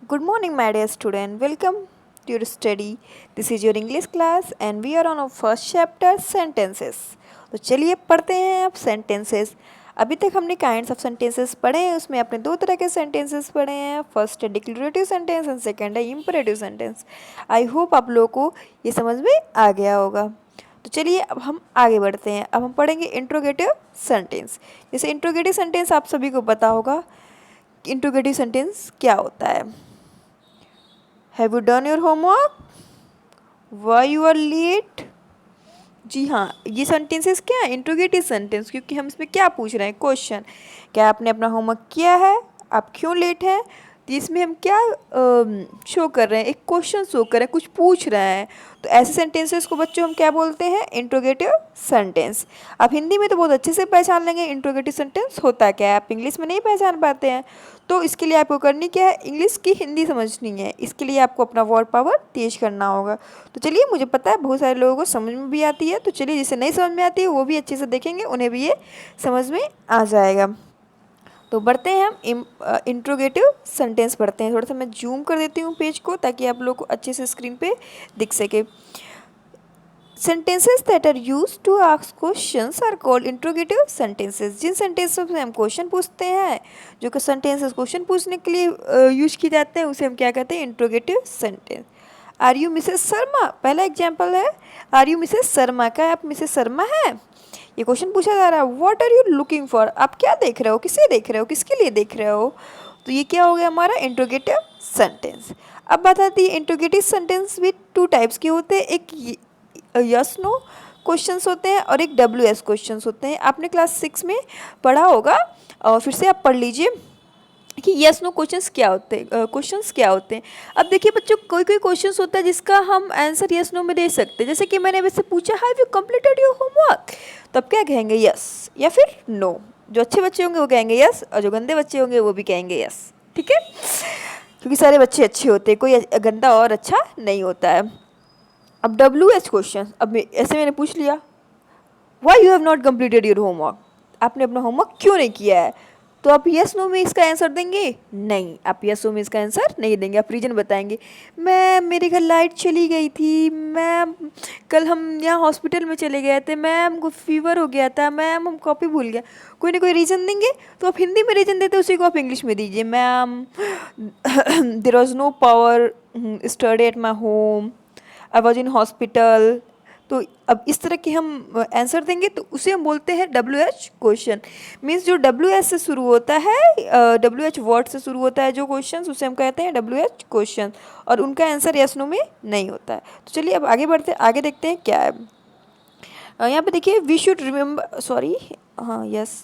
Good morning, my dear student. Welcome to your study. This is your English class, and we are on our first chapter, sentences. तो चलिए पढ़ते हैं अब sentences. अभी तक हमने काइंड्स ऑफ सेंटेंसेस पढ़े हैं. उसमें अपने दो तरह के सेंटेंसेस पढ़े हैं. फर्स्ट है डिक्लेरेटिव सेंटेंस एंड सेकंड है इंपरेटिव सेंटेंस. आई होप आप लोगों को ये समझ में आ गया होगा. तो चलिए अब हम आगे बढ़ते हैं. अब हम पढ़ेंगे इंट्रोगेटिव सेंटेंस. जैसे इंट्रोगेटिव सेंटेंस आप सभी को पता होगा. इंट्रोगेटिव सेंटेंस क्या होता है? Have you done your homework? Why you are late? जी हाँ, ये सेंटेंसेस क्या है? Interrogative sentence. क्योंकि हम इसमें क्या पूछ रहे हैं? क्वेश्चन. क्या आपने अपना होमवर्क किया है? आप क्यों लेट हैं? तो इसमें हम क्या शो कर रहे हैं? एक क्वेश्चन शो कर रहे हैं, कुछ पूछ रहे हैं. तो ऐसे सेंटेंसेस को बच्चों हम क्या बोलते हैं? Interrogative sentence. आप हिंदी में तो बहुत अच्छे से पहचान लेंगे इंट्रोगेटिव सेंटेंस होता क्या है. आप इंग्लिश में नहीं पहचान पाते हैं. तो इसके लिए आपको करनी क्या है? इंग्लिश की हिंदी समझनी है. इसके लिए आपको अपना वर्ड पावर तेज करना होगा. तो चलिए, मुझे पता है बहुत सारे लोगों को समझ में भी आती है. तो चलिए, जिसे नहीं समझ में आती है वो भी अच्छे से देखेंगे, उन्हें भी ये समझ में आ जाएगा. तो बढ़ते हैं हम इंट्रोगेटिव सेंटेंस पढ़ते हैं. थोड़ा सा मैं जूम कर देती हूँ पेज को ताकि आप लोग को अच्छे से स्क्रीन पे दिख सके. Sentences that are use to ask questions are called interrogative sentences. जिन सेंटेंसेस में हम क्वेश्चन पूछते हैं, जो कि सेंटेंसेस क्वेश्चन पूछने के लिए यूज किए जाते हैं, उसे हम क्या कहते हैं? Interrogative sentence. Are you Mrs Sharma? पहला एग्जाम्पल है आर यू मिसेस शर्मा. क्या आप मिसेस शर्मा है? ये क्वेश्चन पूछा जा रहा है. What are you looking for? आप क्या देख रहे हो? किसे देख रहे हो? किसके लिए देख रहे हो? तो ये क्या हो गया हमारा? Interrogative sentence. अब बात आती है इंट्रोगेटिव सेंटेंस भी टू टाइप्स के होते हैं. एक यस नो क्वेश्चंस होते हैं और एक डब्ल्यू एस क्वेश्चंस होते हैं. आपने क्लास 6 में पढ़ा होगा और फिर से आप पढ़ लीजिए कि यस नो क्वेश्चंस क्या होते हैं. क्वेश्चंस क्या होते हैं? अब देखिए बच्चों, कोई कोई क्वेश्चंस होता है जिसका हम आंसर यस नो में दे सकते हैं. जैसे कि मैंने वैसे पूछा, have you completed your homework? तो अब क्या कहेंगे? यस या फिर नो. जो अच्छे बच्चे होंगे वो कहेंगे यस, और जो गंदे बच्चे होंगे वो भी कहेंगे यस. ठीक है, क्योंकि सारे बच्चे अच्छे होते हैं, कोई गंदा और अच्छा नहीं होता है. अब डब्ल्यू एच क्वेश्चन. अब ऐसे मैंने पूछ लिया, why you have not completed your homework? आपने अपना होमवर्क क्यों नहीं किया है? तो आप यस नो में इसका आंसर देंगे? नहीं, आप यस नो में इसका आंसर नहीं देंगे. आप रीजन बताएंगे. मैम मेरे घर लाइट चली गई थी. मैम कल हम यहाँ हॉस्पिटल में चले गए थे. मैम को फीवर हो गया था. मैम हम कॉपी भूल गया. कोई ना कोई रीज़न देंगे. तो आप हिंदी में रीज़न देते, उसी को आप इंग्लिश में दीजिए. Ma'am there was no power study at my home. I was in hospital. तो अब इस तरह के हम आंसर देंगे तो उसे हम बोलते हैं डब्ल्यू एच क्वेश्चन. मीन्स जो डब्ल्यू एच से शुरू होता है, डब्ल्यू एच वर्ड से शुरू होता है जो क्वेश्चन, उसे हम कहते हैं डब्ल्यू एच क्वेश्चन. और उनका आंसर यस नो में नहीं होता है. तो चलिए अब आगे बढ़ते हैं, आगे देखते हैं क्या है. यहाँ पे देखिए, वी शुड रिमेंबर, सॉरी, हाँ yes,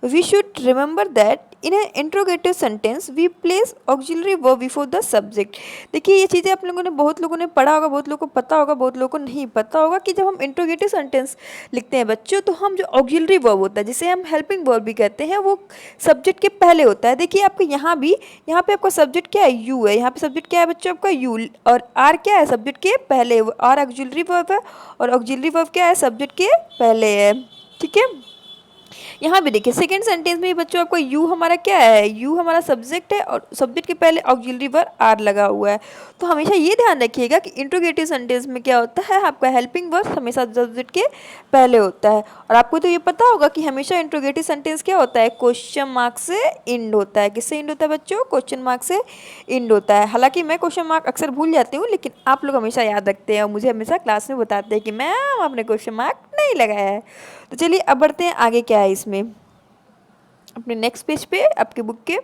we should remember that in an interrogative sentence we place auxiliary verb before the subject. देखिए ये चीज़ें आप लोगों ने, बहुत लोगों ने पढ़ा होगा, बहुत लोगों को पता होगा, बहुत लोगों को नहीं पता होगा कि जब हम इंट्रोगेटिव सेंटेंस लिखते हैं बच्चों, तो हम जो ऑक्सिलरी वर्ब होता है, जिसे हम हेल्पिंग वर्ब भी कहते हैं, वो सब्जेक्ट के पहले होता है. देखिए आपके यहाँ भी, यहाँ पे आपका सब्जेक्ट क्या है? यू है. यहाँ पे सब्जेक्ट क्या है बच्चों? आपका यू. और आर क्या है? सब्जेक्ट के पहले. आर ऑक्सिलरी वर्ब है और ऑक्सिलरी वर्ब क्या है? सब्जेक्ट के पहले है. ठीक है, यहाँ भी देखिए सेकंड सेंटेंस में बच्चों आपको यू हमारा क्या है? यू हमारा सब्जेक्ट है और सब्जेक्ट के पहले ऑक्सिलरी वर्ब आर लगा हुआ है. तो हमेशा ये ध्यान रखिएगा कि इंट्रोगेटिव सेंटेंस में क्या होता है, आपका हेल्पिंग वर्ब हमेशा सब्जेक्ट के पहले होता है. और आपको तो ये पता होगा कि हमेशा इंट्रोगेटिव सेंटेंस क्या होता है? क्वेश्चन मार्क से इंड होता है. किससे इंड होता है बच्चों? क्वेश्चन मार्क से इंड होता है. हालांकि मैं क्वेश्चन मार्क अक्सर भूल जाती हूँ, लेकिन आप लोग हमेशा याद रखते हैं और मुझे हमेशा क्लास में बताते हैं कि मैम आपने क्वेश्चन मार्क नहीं लगाया है. तो चलिए अब बढ़ते हैं आगे क्या है इसमें, अपने नेक्स्ट पेज पे आपके बुक के.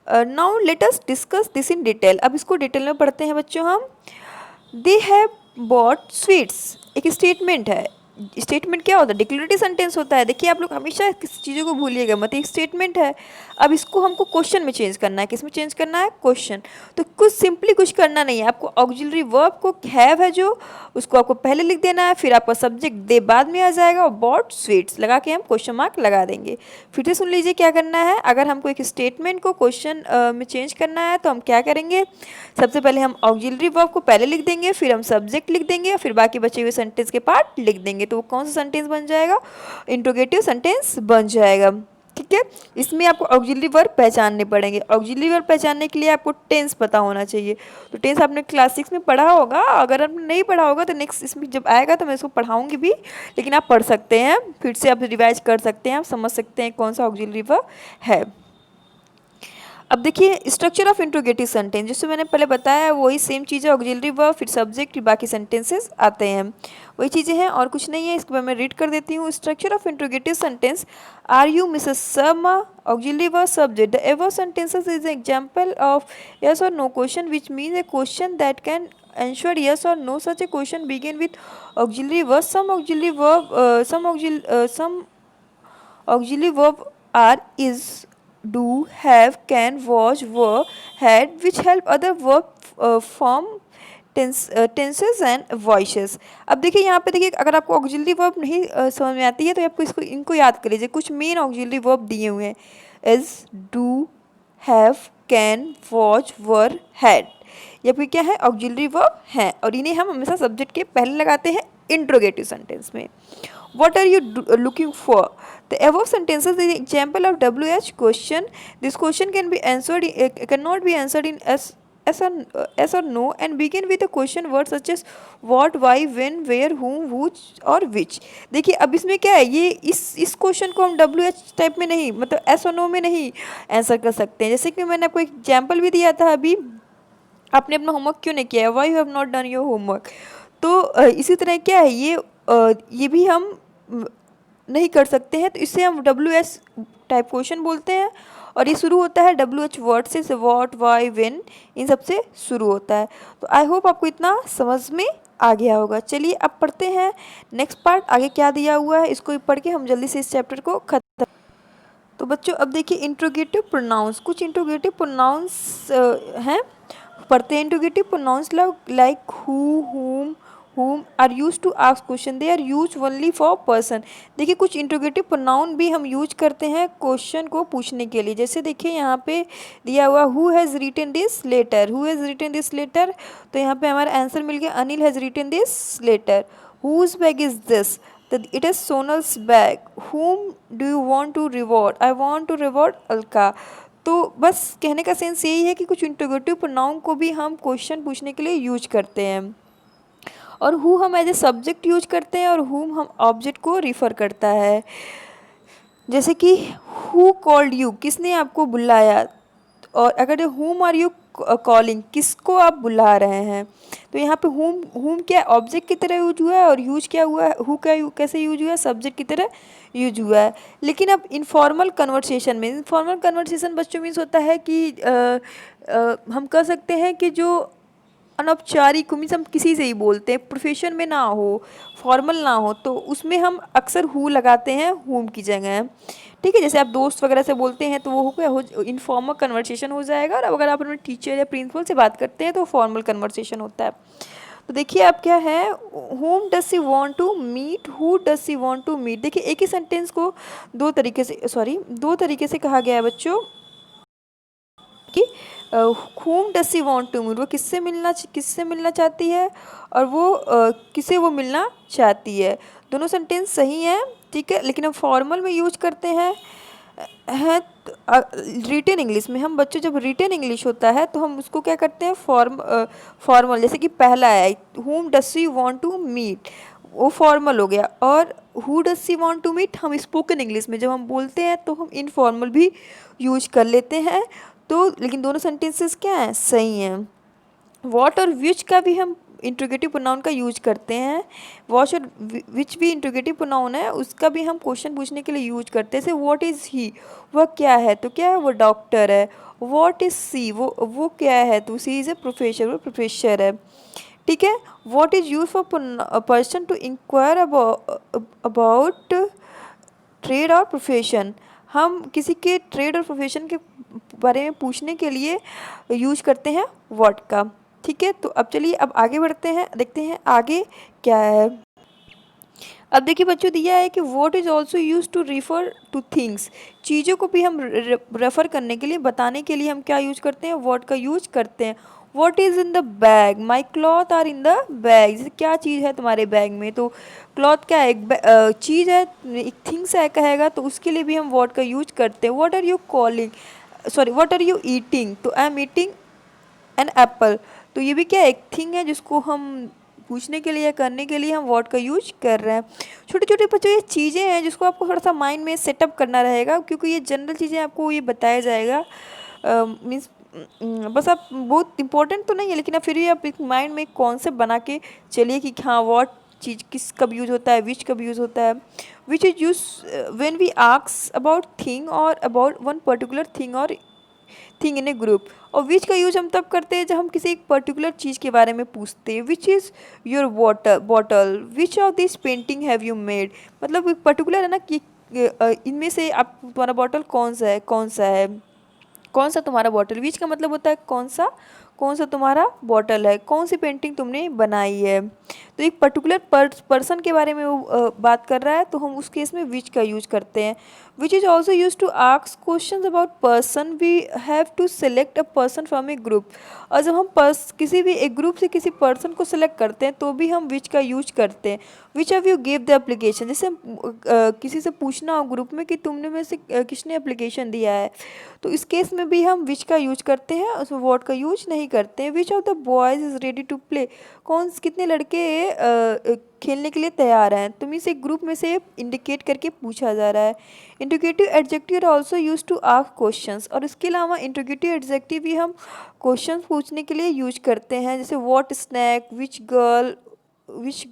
Now let us discuss this in detail. अब इसको डिटेल में पढ़ते हैं बच्चों हम. They have bought sweets. एक स्टेटमेंट है. स्टेटमेंट क्या होता है? डिक्लेरेटिव सेंटेंस होता है. देखिए आप लोग हमेशा किसी चीज़ों को भूलिएगा मत. एक स्टेटमेंट है. अब इसको हमको क्वेश्चन में चेंज करना है. किस में चेंज करना है? क्वेश्चन. तो कुछ सिंपली कुछ करना नहीं है आपको. ऑक्सिलरी वर्ब को हैव है जो, उसको आपको पहले लिख देना है. फिर आपका सब्जेक्ट दे बाद में आ जाएगा और बॉट स्वीट्स लगा के हम क्वेश्चन मार्क लगा देंगे. फिर से सुन लीजिए क्या करना है. अगर हमको एक स्टेटमेंट को क्वेश्चन में चेंज करना है तो हम क्या करेंगे? सबसे पहले हम ऑक्सिलरी वर्ब को पहले लिख देंगे, फिर हम सब्जेक्ट लिख देंगे, फिर बाकी बचे हुए सेंटेंस के पार्ट लिख देंगे. तो वो कौन सा सेंटेंस बन जाएगा? इंट्रोगेटिव सेंटेंस बन जाएगा. ठीक है। इसमें आपको ऑक्सिलरी वर्ब पहचानने पड़ेंगे। ऑक्सिलरी वर्ब पहचानने के लिए आपको टेंस पता होना चाहिए। तो टेंस आपने क्लास 6 में पढ़ा होगा, अगर आपने नहीं पढ़ा होगा तो नेक्स्ट इसमें जब आएगा तो मैं इसको पढ़ाऊंगी भी, लेकिन आप पढ़ सकते हैं, फिर से आप रिवाइज कर सकते हैं, आप समझ सकते हैं कौन सा ऑक्सिलरी वर्ब है। अब देखिए स्ट्रक्चर ऑफ इंट्रोगेटिव सेंटेंस, जिससे मैंने पहले बताया वही सेम चीज़ है, ऑक्सिलरी वर्ब फिर सब्जेक्ट फिर बाकी सेंटेंसेस आते हैं, वही चीज़ें हैं और कुछ नहीं है। इसके बाद मैं रीड कर देती हूँ। Structure of interrogative sentence, are you Mrs Sharma, auxiliary verb subject, the above sentences is an example of yes और no question which means a question that can answer yes or no. Such a question begin with auxiliary verb. Some auxiliary verb are is, do, have, can, was, were, had, which help other verb form tenses and voices. अब देखिए यहाँ पे देखिए, अगर आपको auxiliary verb नहीं समझ में आती है तो आपको इनको याद कर लीजिए। कुछ मेन ऑक्सिलरी वर्ब दिए हुए हैं, is, do, have, can, was, were, had, या फिर क्या है ऑक्सिलरी वर्ब हैं, और इन्हें हम हमेशा सब्जेक्ट के पहले लगाते हैं इंट्रोगेटिव सेंटेंस में। What are you looking for? The above sentences is an example of WH question. This question cannot be answered in yes or no, and begin with a question word such as what, why, when, where, whom, which और which। देखिए अब इसमें क्या है, ये इस question को हम WH टाइप में नहीं, मतलब yes और no में नहीं आंसर कर सकते हैं। जैसे कि मैंने आपको एक एग्जाम्पल भी दिया था अभी, आपने अपना होमवर्क क्यों नहीं किया है, why you have not done your homework. तो इसी तरह क्या है ये भी हम नहीं कर सकते हैं, तो इससे हम WH टाइप क्वेश्चन बोलते हैं, और ये शुरू होता है WH वर्ड से, व्हाट, वाई, व्हेन, इन सब से शुरू होता है। तो आई होप आपको इतना समझ में आ गया होगा। चलिए अब पढ़ते हैं नेक्स्ट पार्ट, आगे क्या दिया हुआ है इसको पढ़ के हम जल्दी से इस चैप्टर को खत्म। तो बच्चों अब देखिए इंट्रोगेटिव प्रोनाउंस, कुछ इंट्रोगेटिव प्रोनाउंस हैं, पढ़ते हैं। Interrogative pronounce like who, whom are used to ask question, they are used only for person। देखिए कुछ इंट्रोगेटिव प्रोनाउन भी हम यूज करते हैं क्वेश्चन को पूछने के लिए। जैसे देखिए यहाँ पे दिया हुआ who has written this letter, who has written this letter, तो यहाँ पे हमारा आंसर मिल गया Anil has written this letter. Whose bag is this, it is Sonal's bag. whom do you want to reward, I want to reward Alka. तो बस कहने का सेंस यही है कि कुछ इंट्रोगेटिव प्रोनाउन को भी हम क्वेश्चन पूछने के लिए यूज करते हैं, और हु हम एज ए सब्जेक्ट यूज करते हैं, और हुम हम ऑब्जेक्ट को रिफ़र करता है। जैसे कि हु कॉल्ड यू, किसने आपको बुलाया, और अगर हुम आर यू कॉलिंग, किसको आप बुला रहे हैं, तो यहाँ पे हुम क्या ऑब्जेक्ट की तरह यूज हुआ है, और यूज क्या हुआ है, हु क्या कैसे यूज हुआ है, सब्जेक्ट की तरह यूज हुआ है। लेकिन अब इनफॉर्मल कन्वर्सेशन में, इनफॉर्मल कन्वर्सेशन बच्चों मीन्स होता है कि हम कह सकते हैं कि जो अनौपचारिक मीन्स हम किसी से ही बोलते हैं, प्रोफेशन में ना हो, फॉर्मल ना हो, तो उसमें हम अक्सर हु लगाते हैं हुम की जगह। ठीक है, जैसे आप दोस्त वगैरह से बोलते हैं तो वो क्या हो, इनफॉर्मल कन्वर्सेशन हो जाएगा, और अगर आप अपने टीचर या प्रिंसिपल से बात करते हैं तो फॉर्मल कन्वर्सेशन होता है। तो देखिए आप क्या है, whom does she want to meet, who does she want to meet। देखिए एक ही सेंटेंस को दो तरीके से कहा गया है बच्चों कि whom does she want to meet, वो किससे मिलना चाहती है, और वो किसे वो मिलना चाहती है। दोनों सेंटेंस सही हैं, ठीक है, लेकिन हम फॉर्मल में यूज करते हैं रिटन इंग्लिश में। हम बच्चों जब रिटन इंग्लिश होता है तो हम उसको क्या करते हैं फॉर्मल, जैसे कि पहला है whom does she want to meet, वो फॉर्मल हो गया, और who does she want to meet हम स्पोकन इंग्लिश में जब हम बोलते हैं तो हम इनफॉर्मल भी यूज कर लेते हैं। तो लेकिन दोनों सेंटेंसेस क्या हैं, सही हैं। वॉट और विच का भी हम इंट्रोगेटिव प्रोनाउन का यूज करते हैं, वॉच और विच भी इंट्रोगेटिव प्रोनाउन है, उसका भी हम क्वेश्चन पूछने के लिए यूज करते हैं। जैसे व्हाट इज़ ही, वह क्या है, तो क्या है वो डॉक्टर है। व्हाट इज़ सी, वो क्या है, तो सी इज़ ए प्रोफेसर, वो प्रोफेसर है। ठीक है, what is use for person to inquire about trade और प्रोफेशन, हम किसी के ट्रेड और प्रोफेशन के बारे में पूछने के लिए यूज करते हैं व्हाट का। ठीक है, तो अब चलिए अब आगे बढ़ते हैं, देखते हैं आगे क्या है। अब देखिए बच्चों दिया है कि what is also use to refer to things, चीज़ों को भी हम रेफ़र करने के लिए, बताने के लिए हम क्या यूज करते हैं, वॉट का यूज करते हैं। What is in the bag, my cloth are in the bag, जैसे क्या चीज़ है तुम्हारे बैग में, तो क्लॉथ क्या है, एक चीज़ है, एक थिंग्स है कहेगा, तो उसके लिए भी हम वॉट का यूज करते हैं। What are you calling, sorry what are you eating, तो I am eating an apple, तो ये भी क्या एक थिंग है जिसको हम पूछने के लिए या करने के लिए हम वर्ड का यूज कर रहे हैं। छोटे छोटे बच्चों ये चीज़ें हैं जिसको आपको थोड़ा सा माइंड में सेटअप करना रहेगा, क्योंकि ये जनरल चीज़ें आपको ये बताया जाएगा, मीन्स बस आप बहुत इंपॉर्टेंट तो नहीं है, लेकिन आप फिर भी आप एक माइंड में एक कॉन्सेप्ट बना के चलिए कि हाँ वॉट चीज़ किस कब यूज़ होता है, विच कब यूज़ होता है। Which is use when we ask about thing और अबाउट वन पर्टिकुलर थिंग और थिंग इन ए ग्रुप। और विच का यूज हम तब करते हैं जब हम किसी एक पर्टिकुलर चीज़ के बारे में पूछते हैं। Which is your water bottle, which of this painting have you made, मतलब एक पर्टिकुलर है ना कि इनमें से आप तुम्हारा बॉटल कौन सा है, कौन सा है, कौन सा तुम्हारा बॉटल, विच का मतलब होता है कौन सा तुम्हारा बॉटल है, कौन सी पेंटिंग तुमने बनाई है। तो एक पर्टिकुलर पर्सन के बारे में वो बात कर रहा है, तो हम उस केस में विच का यूज करते हैं। Which is also use to ask question about person, we have to select a person from a group. और जब हम किसी भी एक ग्रुप से किसी पर्सन को सेलेक्ट करते हैं तो भी हम विच का यूज करते हैं। Which have you give the application, जैसे हम किसी से पूछना हो ग्रुप में कि तुमने में से किसने एप्लीकेशन दिया है, तो इस केस में भी हम विच का यूज करते हैं, उसमें वॉट का यूज नहीं करते हैं। Which of the boys is ready to play, कितने लड़के खेलने के लिए तैयार हैं, तो मीन्स एक ग्रुप में से इंडिकेट करके पूछा जा रहा है। Interrogative adjective are also use to ask questions, और इसके अलावा इंट्रोगेटिव एडजेक्टिव भी हम क्वेश्चन पूछने के लिए यूज करते हैं, जैसे what snack, which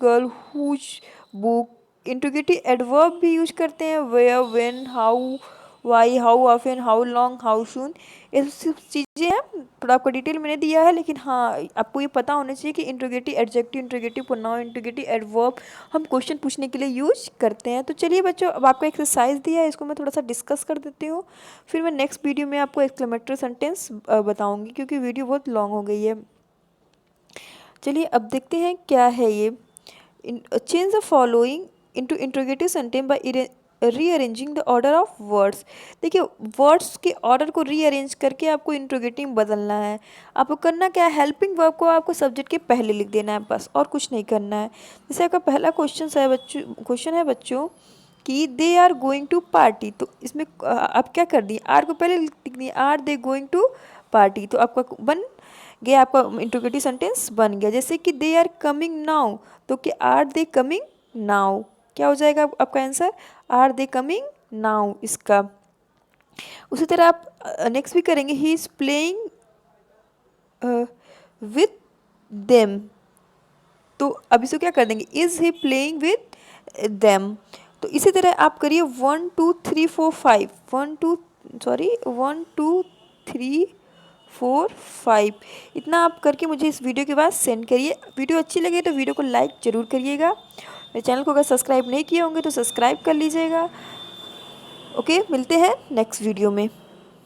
girl, whose book. Interrogative adverb भी यूज करते हैं, where, when, how, why, how often, how long, how soon. ये सब चीज़ें हैं, थोड़ा आपको डिटेल मैंने दिया है, लेकिन हाँ आपको ये पता होना चाहिए कि interrogative adjective, interrogative pronoun, interrogative adverb हम क्वेश्चन पूछने के लिए यूज करते हैं। तो चलिए बच्चों, अब आपको एक्सरसाइज दिया है, इसको मैं थोड़ा सा डिस्कस कर देती हूँ, फिर मैं नेक्स्ट वीडियो में आपको एक्सक्लेमेटरी सेंटेंस बताऊँगी, क्योंकि वीडियो बहुत लॉन्ग हो गई है। चलिए अब देखते हैं क्या है ये। Change the following into interrogative sentence by rearranging the order of words. देखिए वर्ड्स के ऑर्डर को रीअरेंज करके आपको इंट्रोगेटिव बदलना है। आपको करना क्या है, हेल्पिंग वर्ब को आपको सब्जेक्ट के पहले लिख देना है बस, और कुछ नहीं करना है। जैसे आपका पहला क्वेश्चन है बच्चों कि they are going to party, तो इसमें आप क्या कर दिए, आर को पहले लिख दिए, are they going to party, तो आपका बन गया, आपका इंट्रोगेटिव सेंटेंस बन गया। जैसे कि दे आर कमिंग नाउ, तो क्या आर दे कमिंग नाउ, क्या हो जाएगा आपका answer, are they coming now इसका। उसी तरह आप नेक्स्ट भी करेंगे, he is playing with them, तो अब इसको क्या कर देंगे, is he playing with them. तो इसी तरह आप करिए 1 2 3 4 5, 1 2 3 4 5, इतना आप करके मुझे इस वीडियो के बाद सेंड करिए। वीडियो अच्छी लगे तो वीडियो को लाइक ज़रूर करिएगा। मेरे चैनल को अगर सब्सक्राइब नहीं किए होंगे तो सब्सक्राइब कर लीजिएगा। ओके, मिलते हैं नेक्स्ट वीडियो में।